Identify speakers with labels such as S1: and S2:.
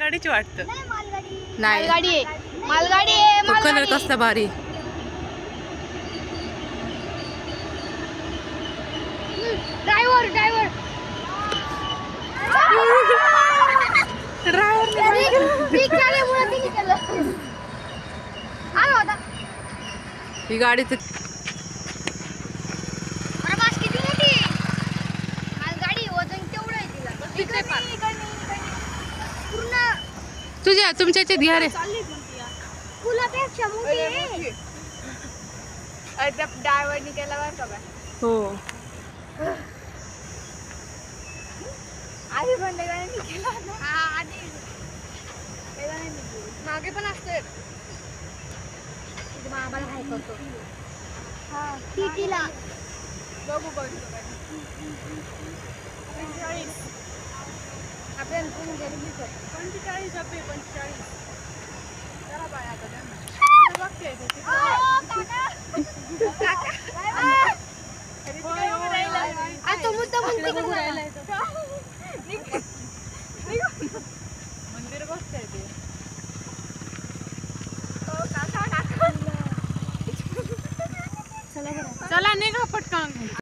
S1: मालगाडीची वाटतं.
S2: नाही
S3: मालगाडी आहे, मालगाडी आहे,
S2: तो कलर
S3: मालगाडी.
S2: कसला भारी.
S3: ड्रायव्हर ड्रायव्हर
S2: ही गाडी तर
S3: किती मोठी मालगाडी, वजन केवढं आहे तिला. पूर्ण
S2: तुझ्या तुमच्या याच्यात घ्या रे.
S3: फुलापेक्षा मोठी आहे.
S1: ड्रायव्हरनी केला बरं का बाय.
S2: हो
S1: आधी पण गाडी केला ना.
S3: हा, आधी मागे पण असते. आम्हाला हाय करतो टीटीला.
S1: बघू बघू
S3: आपल्याला पूर्ण गरीबी कर.
S1: 45 आपले 45. जरा बाय आता त्यांना बघते
S3: तो मुद्दा
S1: मंदिर बघताय ते.
S3: चला
S2: चला निघा पटकन.